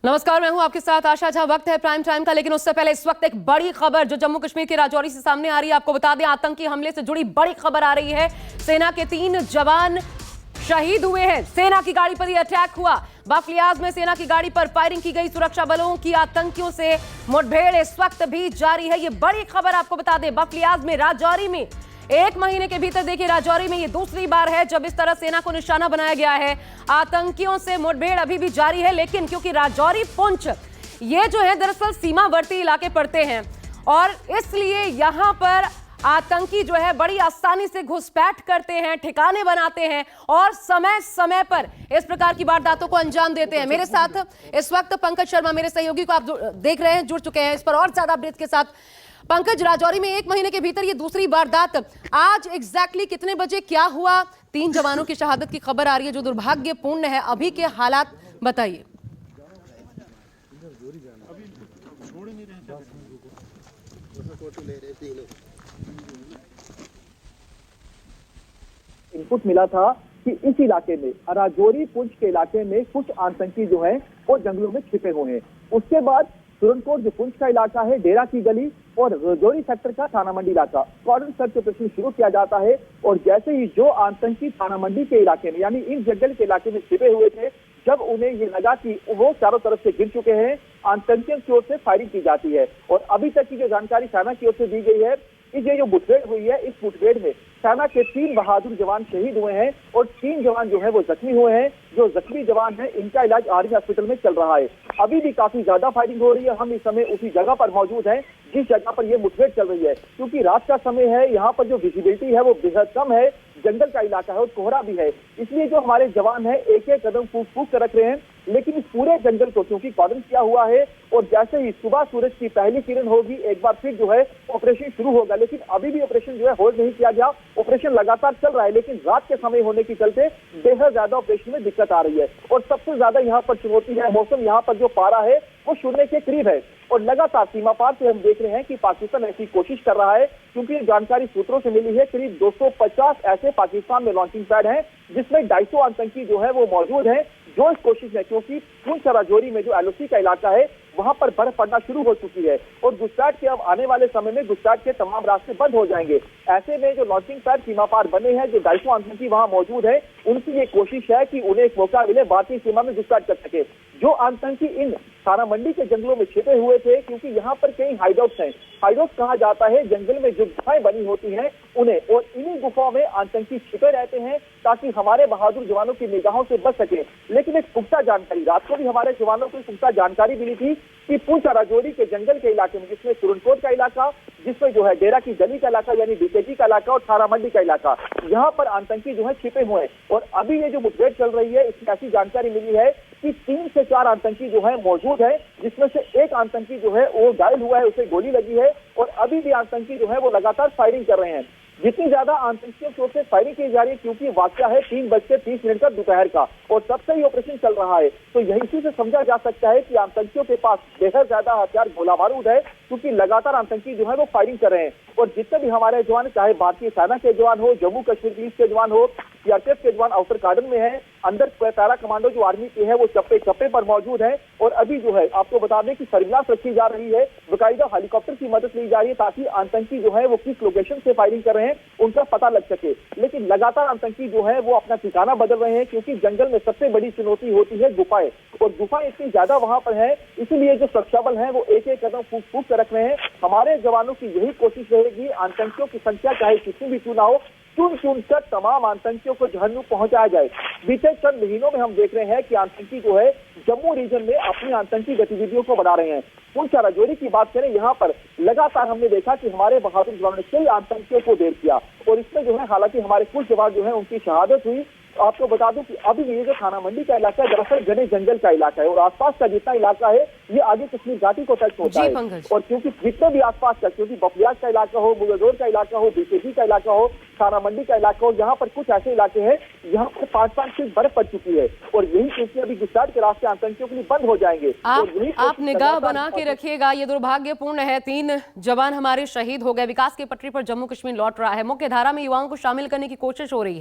नमस्कार, मैं हूं आपके साथ आशा झा। वक्त है प्राइम टाइम का, लेकिन उससे पहले इस वक्त एक बड़ी खबर जो जम्मू कश्मीर के राजौरी से सामने आ रही है। आपको बता दें, आतंकी हमले से जुड़ी बड़ी खबर आ रही है। सेना के 3 जवान शहीद हुए हैं। सेना की गाड़ी पर यह अटैक हुआ। बाफलियाज में सेना की गाड़ी पर फायरिंग की गई। सुरक्षा बलों की आतंकियों से मुठभेड़ इस वक्त भी जारी है। ये बड़ी खबर आपको बता दें, बाफलियाज में, राजौरी में 1 महीने के भीतर देखिए, राजौरी में ये दूसरी बार है जब इस तरह सेना को निशाना बनाया गया है। आतंकियों से मुठभेड़ अभी भी जारी है, लेकिन क्योंकि राजौरी, पुंछ ये जो है दरअसल सीमावर्ती इलाके पड़ते हैं और इसलिए यहां पर आतंकी जो है बड़ी आसानी से घुसपैठ करते हैं, ठिकाने बनाते हैं और समय समय पर इस प्रकार की वारदातों को अंजाम देते हैं। मेरे साथ इस वक्त पंकज शर्मा, मेरे सहयोगी को आप देख रहे हैं, जुड़ चुके हैं इस पर और ज्यादा अपडेट के साथ। पंकज, राजौरी में 1 महीने के भीतर ये दूसरी वारदात, आज एग्जैक्टली कितने बजे क्या हुआ? 3 जवानों की शहादत की खबर आ रही है जो दुर्भाग्यपूर्ण है। अभी के हालात बताइए। इनपुट मिला था कि इस इलाके में, राजौरी पुंछ के इलाके में कुछ आतंकी जो हैं वो जंगलों में छिपे हुए हैं। उसके बाद सुरनकोट जो पुंछ का इलाका है, डेरा की गली और राजौरी सेक्टर का थाना मंडी इलाका, कॉर्डन सर्च ऑपरेशन शुरू किया जाता है। और जैसे ही जो आतंकी थाना मंडी के इलाके में, यानी इन जंगल के इलाके में छिपे हुए थे, जब उन्हें ये लगा कि वो चारों तरफ से गिर चुके हैं, आतंकियों की ओर से फायरिंग की जाती है। और अभी तक की जो जानकारी सेना की ओर से दी गई है, ये जो मुठभेड़ हुई है, इस मुठभेड़ में सेना के 3 बहादुर जवान शहीद हुए हैं और 3 जवान जो है वो जख्मी हुए हैं। जो जख्मी जवान है, इनका इलाज आर्मी हॉस्पिटल में चल रहा है। अभी भी काफी ज्यादा फायरिंग हो रही है। हम इस समय उसी जगह पर मौजूद हैं जिस जगह पर ये मुठभेड़ चल रही है। क्योंकि रात का समय है, यहाँ पर जो विजिबिलिटी है वो बेहद कम है, जंगल का इलाका है और कोहरा भी है, इसलिए जो हमारे जवान है एक एक कदम फूक फूक कर रख रहे हैं। लेकिन इस पूरे जंगल को क्योंकि कॉर्डन किया हुआ है और जैसे ही सुबह सूरज की पहली किरण होगी, एक बार फिर जो है ऑपरेशन शुरू होगा। लेकिन अभी भी ऑपरेशन जो है होल्ड नहीं किया गया, ऑपरेशन लगातार चल रहा है। लेकिन रात के समय होने के चलते बेहद ज्यादा ऑपरेशन में दिक्कत आ रही है। और सबसे ज्यादा यहाँ पर चुनौती है मौसम। यहाँ पर जो पारा है वो शून्य के करीब है और लगातार सीमा पार से हम देख रहे हैं कि पाकिस्तान ऐसी कोशिश कर रहा है। क्योंकि जानकारी सूत्रों से मिली है, करीब 250 ऐसे पाकिस्तान में लॉन्चिंग पैड हैं जिसमें 250 आतंकी जो है वो मौजूद हैं, जो इस कोशिश में, क्योंकि पुंछ राजौरी में जो एलओसी का इलाका है वहां पर बर्फ पड़ना शुरू हो चुकी है और घुसपैठ के अब आने वाले समय में घुसपैठ के तमाम रास्ते बंद हो जाएंगे। ऐसे में जो लॉन्चिंग पैड सीमा पार बने हैं, जो 250 आतंकी वहां मौजूद है, उनकी ये कोशिश है कि उन्हें एक मौका मिले, भारतीय सीमा में घुसपैठ कर सके। जो आतंकी इन थाना मंडी के जंगलों में छिपे हुए थे, क्योंकि यहाँ पर कई हाइडआउट्स हैं, हाइडआउट कहा जाता है जंगल में जो गुफाएं बनी होती हैं उन्हें, और इन्हीं गुफाओं में आतंकी छिपे रहते हैं ताकि हमारे बहादुर जवानों की निगाहों से बच सके। लेकिन एक पुख्ता जानकारी, रात को भी हमारे जवानों को पुख्ता जानकारी मिली थी कि पुंछ राजौरी के जंगल के इलाके में, जिसमें सुरनकोट का इलाका, जिसमें जो है डेरा की गली का इलाका यानी बीकेजी का इलाका और थाना मंडी का इलाका, यहाँ पर आतंकी जो है छिपे हुए हैं। और अभी ये जो मुठभेड़ चल रही है, इसमें ऐसी जानकारी मिली है कि 3 से 4 आतंकी जो है मौजूद है, जिसमें से एक आतंकी जो है वो घायल हुआ है, उसे गोली लगी है और अभी भी आतंकी जो है वो लगातार फायरिंग कर रहे हैं। जितनी ज्यादा आतंकियों की ओर से फायरिंग की जा रही है, क्योंकि वाकया है 3:30 का दोपहर का और तब से ही ऑपरेशन चल रहा है, तो यही से समझा जा सकता है कि आतंकियों के पास बेहद ज्यादा हथियार, गोला बारूद है, क्योंकि लगातार आतंकी जो है वो फायरिंग कर रहे हैं। और जितने भी हमारे जवान, चाहे भारतीय सेना के जवान हो, जम्मू कश्मीर पुलिस के जवान हो, सीआरपीएफ के जवान आउटर गार्डन में है, अंदर पैरा कमांडो जो आर्मी के है वो चप्पे चप्पे पर मौजूद है। और अभी जो है आपको बता दें कि सर्विलांस रखी जा रही है, बाकायदा हेलीकॉप्टर की मदद ली जा रही है ताकि आतंकी जो है वो किस लोकेशन से फायरिंग कर रहे हैं उनका पता लग सके। लेकिन लगातार आतंकी जो है वो अपना ठिकाना बदल रहे हैं, क्योंकि जंगल में सबसे बड़ी चुनौती होती है गुफाएं, और गुफाएं इतनी ज्यादा वहां पर है, इसलिए जो सुरक्षा बल है वो एक एक कदम फूक फूक कर रख रहे हैं। हमारे जवानों की यही कोशिश रहेगी, आतंकियों की संख्या चाहे कितनी भी क्यों ना हो, चुन चुन कर तमाम आतंकियों को जहन्नुम पहुंचाया जाए। बीते चंद महीनों में हम देख रहे हैं कि आतंकी जो है जम्मू रीजन में अपनी आतंकी गतिविधियों को बढ़ा रहे हैं। पुंछ राजौरी की बात करें, यहाँ पर लगातार हमने देखा कि हमारे बहादुर जवानों ने कई आतंकियों को ढेर किया और इसमें जो है हालांकि हमारे कुछ जवान जो है उनकी शहादत हुई। आपको बता दूं कि अभी ये जो थाना मंडी का इलाका है दरअसल घने जंगल का इलाका है और आसपास का जितना इलाका है ये आगे कश्मीर घाटी को टच होता है। और क्योंकि जितने भी आसपास का, क्योंकि बफलियाज का इलाका हो, मुगलदोर का इलाका हो, बीकेजी का इलाका हो, थाना मंडी का इलाका हो, यहाँ पर कुछ ऐसे इलाके हैं यहाँ पर 5-5 फीट बर्फ पड़ चुकी है और यही क्योंकि अभी घुसपैठ के रास्ते आतंकियों के लिए बंद हो जाएंगे। आप निगाह बना के रखिएगा। ये दुर्भाग्यपूर्ण है, 3 जवान हमारे शहीद हो गए। विकास की पटरी पर जम्मू कश्मीर लौट रहा है, मुख्य धारा में युवाओं को शामिल करने की कोशिश हो रही है।